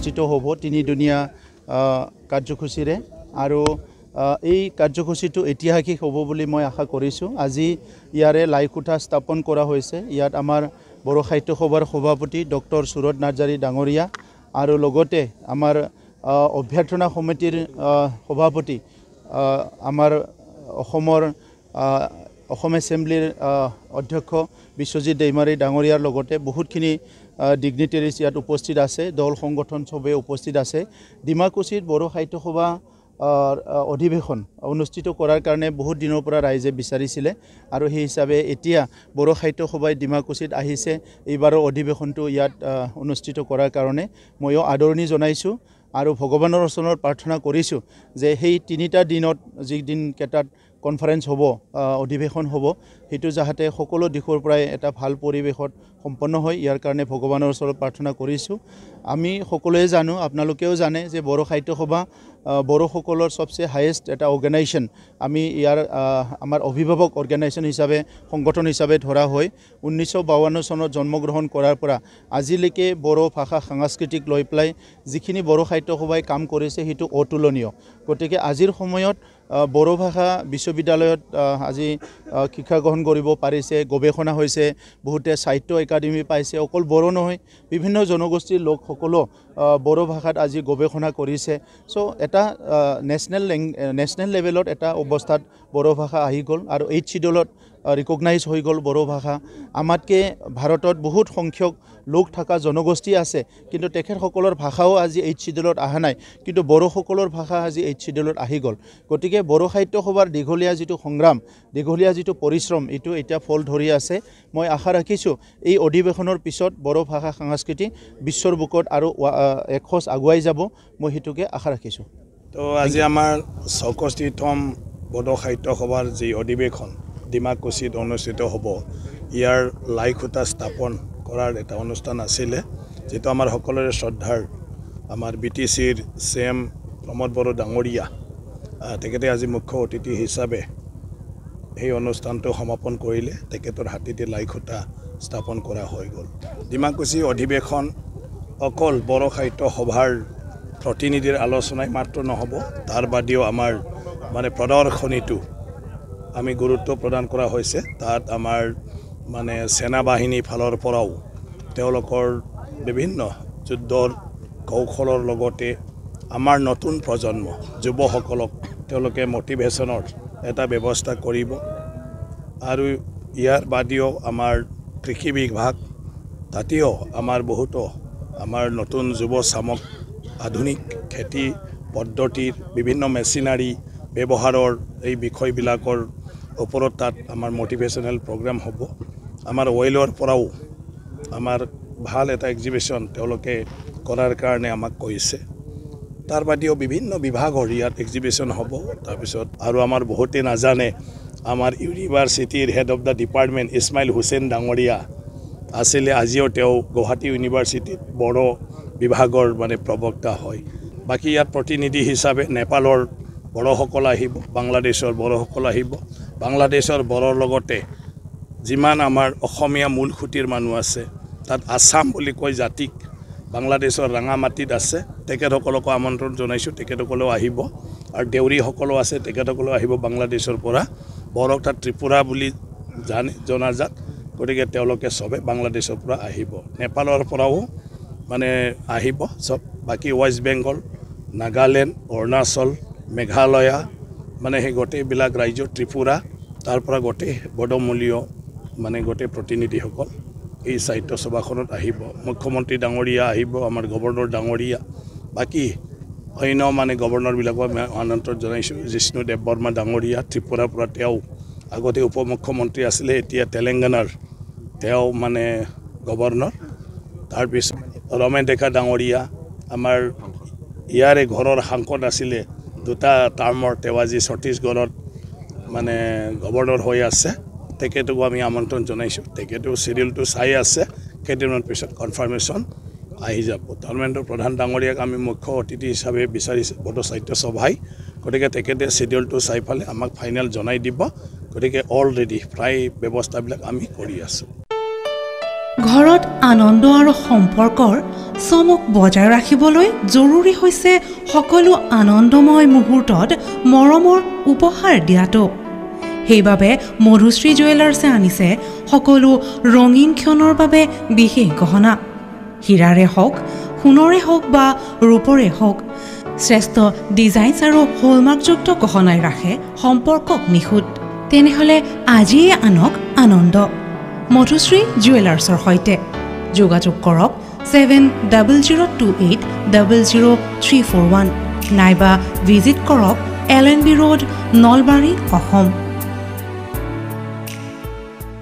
অনুষ্ঠিত হ'ব 3 দিনীয়া কাৰ্যসূচীৰে আৰু এই কাৰ্যসূচীটো ঐতিহাসিক হ'ব বুলি মই আশা কৰিছোঁ। আজি ইয়াৰে লাইখুঁটা স্থাপন কৰা হৈছে। ইয়াত আমাৰ বড়ো সাহিত্য সভাৰ সভাপতি ডক্টৰ সুৰজ নাৰ্জাৰী ডাঙৰীয়া আৰু লগতে আমাৰ অভ্যৰ্থনা সমিতিৰ সভাপতি আমাৰ অসম এছেম্বলিৰ অধ্যক্ষ বিশ্বজিৎ দৈমাৰী ডাঙৰীয়াৰ লগতে বহুতখিনি ডিগনিটেৰিজ ইয়াত উপস্থিত আছে। দল সংগঠন সবে উপস্থিত আছে। ডিমাকুছিত বড়ো সাহিত্য সভা অধিৱেশন অনুষ্ঠিত কৰাৰ কাৰণে বহুত দিনৰ পৰা ৰাইজে বিচাৰিছিলে আৰু সেই হিচাপে এতিয়া বড়ো সাহিত্য সভাই ডিমাকুছিত আহিছে। এইবাৰৰ অধিৱেশনটো ইয়াত অনুষ্ঠিত কৰাৰ কাৰণে ময়ো আদৰণি জনাইছোঁ আৰু ভগৱানৰ ওচৰত প্ৰাৰ্থনা কৰিছোঁ যে সেই 3টা দিনত যি দিনকেইটাত কনফাৰেন্স হ'ব অধিৱেশন হ'ব সেইটো যাতে সকলো দিশৰ পৰাই এটা ভাল পৰিৱেশত সম্পন্ন হয় ইয়াৰ কাৰণে ভগৱানৰ ওচৰত প্ৰাৰ্থনা কৰিছোঁ। আমি সকলোৱে জানো, আপোনালোকেও জানে যে বড়ো সাহিত্য সভা বড়োসকলৰ সবচে হায়েষ্ট এটা অৰ্গেনাইজেশ্যন। আমি ইয়াৰ আমাৰ অভিভাৱক অৰ্গেনাইজেশ্যন হিচাপে সংগঠন হিচাপে ধৰা হয়। 1952 চনত জন্মগ্ৰহণ কৰাৰ পৰা আজিলৈকে বড়ো ভাষা সাংস্কৃতিক লৈ পেলাই যিখিনি বড়ো সাহিত্য সভাই কাম কৰিছে সেইটো অতুলনীয়। গতিকে আজিৰ সময়ত বড়ো ভাষা বিশ্ববিদ্যালয়ত আজি শিক্ষা গ্ৰহণ কৰিব পাৰিছে, গৱেষণা হৈছে, বহুতে সাহিত্য একাডেমি পাইছে। অকল বড়ো নহয়, বিভিন্ন জনগোষ্ঠীৰ লোকসকলো বড়ো ভাষাত আজি গৱেষণা কৰিছে। চ' এটা নেশ্যনেল লেভেলত এটা অৱস্থাত বড়ো ভাষা আহি গ'ল আৰু 8th শিডিউলত ৰিকগনাইজ হৈ গ'ল বড়ো ভাষা। আমাতকৈ ভাৰতত বহুত সংখ্যক লোক থকা জনগোষ্ঠী আছে, কিন্তু তেখেতসকলৰ ভাষাও আজি 8th শিডিউলত অহা নাই, কিন্তু বড়োসকলৰ ভাষা আজি 8th শিডিউলত আহি গ'ল। গতিকে বড়ো সাহিত্য সভাৰ দীঘলীয়া যিটো সংগ্ৰাম, দীঘলীয়া যিটো পৰিশ্ৰম, এইটো এতিয়া ফল ধৰি আছে। মই আশা ৰাখিছোঁ এই অধিৱেশনৰ পিছত বড়ো ভাষা সংস্কৃতি বিশ্বৰ বুকত আৰু এখোজ আগুৱাই যাব, মই সেইটোকে আশা ৰাখিছোঁ। তো আজি আমাৰ 64তম বড়ো সাহিত্য সভাৰ যি অধিৱেশন ডিমাকুছিত অনুষ্ঠিত হ'ব, ইয়াৰ লাইখুঁটা স্থাপন কৰাৰ এটা অনুষ্ঠান আছিলে, যিটো আমাৰ সকলোৰে শ্ৰদ্ধাৰ আমাৰ BTCৰ CM প্ৰমোদ বড়ো ডাঙৰীয়া তেখেতে আজি মুখ্য অতিথি হিচাপে সেই অনুষ্ঠানটো সমাপন কৰিলে। তেখেতৰ হাতেদি লাইখুঁটা স্থাপন কৰা হৈ গ'ল। ডিমাকুছি অধিৱেশন অকল বড়ো সাহিত্য সভাৰ প্ৰতিনিধিৰ আলোচনাই মাত্ৰ নহ'ব, তাৰ বাদেও আমাৰ প্ৰদৰ্শনীটো আমি গুৰুত্ব প্ৰদান কৰা হৈছে। তাত আমাৰ সেনা বাহিনীৰ ফালৰ পৰাও তেওঁলোকৰ বিভিন্ন যুদ্ধৰ কৌশলৰ লগতে আমাৰ নতুন প্ৰজন্ম যুৱসকলক তেওঁলোকে মটিভেশ্যনৰ এটা ব্যৱস্থা কৰিব। আৰু ইয়াৰ বাদেও আমাৰ কৃষি বিভাগ, তাতেও আমাৰ বহুতো আমাৰ নতুন যুৱ চামক আধুনিক খেতি পদ্ধতিৰ বিভিন্ন মেচিনাৰী ব্যৱহাৰৰ এই বিষয়বিলাকৰ ওপৰত তাত আমাৰ মটিভেশ্যনেল প্ৰগ্ৰাম হ'ব। আমাৰ অইলৰ পৰাও আমাৰ ভাল এটা এক্সিবিশ্যন তেওঁলোকে কৰাৰ কাৰণে আমাক কৈছে। তাৰ বাদেও বিভিন্ন বিভাগৰ ইয়াত এক্সিবিশ্যন হ'ব। তাৰপিছত আৰু আমাৰ বহুতে নাজানে, আমাৰ ইউনিভাৰ্চিটিৰ head of the department Ismail Hussain ডাঙৰীয়া আছিলে, আজিও তেওঁ গুৱাহাটী ইউনিভাৰ্চিটিত বড়ো বিভাগৰ প্ৰবক্তা হয়। বাকী ইয়াত প্ৰতিনিধি হিচাপে নেপালৰ বড়োসকল আহিব, বাংলাদেশৰ বড়োসকল আহিব। বাংলাদেশৰ বড়োৰ লগতে যিমান আমাৰ অসমীয়া মূল খুঁটিৰ মানুহ আছে, তাত আছাম বুলি কয় জাতিক বাংলাদেশৰ ৰাঙামাটিত আছে, তেখেতসকলকো আমন্ত্ৰণ জনাইছোঁ, তেখেতসকলেও আহিব। আৰু দেউৰীসকলো আছে, তেখেতসকলেও আহিব বাংলাদেশৰ পৰা। বড়োক তাত ত্ৰিপুৰা বুলি জনাজাত, গতিকে তেওঁলোকে চবে বাংলাদেশৰ পৰা আহিব। নেপালৰ পৰাও আহিব চব। বাকী ৱেষ্ট বেংগল, নাগালেণ্ড, অৰুণাচল, মেঘালয়া সেই গোটেইবিলাক ৰাজ্য, ত্ৰিপুৰা, তাৰ পৰা গোটেই বড়োমূলীয় গোটেই প্ৰতিনিধিসকল এই সাহিত্য সভাখনত আহিব। মুখ্যমন্ত্ৰী ডাঙৰীয়া আহিব, আমাৰ গভৰ্ণৰ ডাঙৰীয়া, বাকী অন্য গভৰ্ণৰবিলাকক আমি আমন্ত্ৰণ জনাইছোঁ। জিষ্ণু দেৱবৰ্মা ডাঙৰীয়া ত্ৰিপুৰাৰ পৰা, তেওঁ আগতে উপ মুখ্যমন্ত্ৰী আছিলে, এতিয়া তেলেংগানাৰ তেওঁ গভৰ্ণৰ। তাৰপিছত ৰমেন ডেকা ডাঙৰীয়া আমাৰ ইয়াৰে ঘৰৰ সাংসদ আছিলে 2টা টাৰ্মৰ, তেওঁ আজি ছত্তীশগড়ত গভৰ্ণৰ হৈ আছে, তেখেতকো আমি আমন্ত্ৰণ জনাইছোঁ। তেখেতেও চিডিউলটো চাই আছে, কেইদিনমান পিছত কনফাৰ্মেশ্যন আহি যাব। ধৰ্মেন্দ্ৰ প্ৰধান ডাঙৰীয়াক আমি মুখ্য অতিথি হিচাপে বিচাৰিছোঁ বড়ো সাহিত্য সভাই, গতিকে তেখেতে চিডিউলটো চাই পেলাই আমাক ফাইনেল জনাই দিব। গতিকে অলৰেডি প্ৰায় ব্যৱস্থাবিলাক আমি কৰি আছোঁ। ঘৰত আনন্দ আৰু সম্পৰ্কৰ চমক বজাই ৰাখিবলৈ জৰুৰী হৈছে সকলো আনন্দময় মুহূৰ্তত মৰমৰ উপহাৰ দিয়াটো। সেইবাবে মধুশ্ৰী জুৱেলাৰ্ছে আনিছে সকলো ৰঙীন ক্ষণৰ বাবে বিশেষ গহনা। হীৰাৰে হওক, সোণৰে হওক বা ৰূপৰে হওক, শ্ৰেষ্ঠ ডিজাইনছ আৰু হলমাৰ্কযুক্ত গহনাই ৰাখে সম্পৰ্কক নিখুঁত। তেনেহ'লে আজিয়ে আনক আনন্দ মধুশ্ৰী জুৱেলাৰ্ছৰ সৈতে। যোগাযোগ কৰক 7028000341 নাইবা ভিজিট কৰক LNB ৰোড, নলবাৰী, অসম।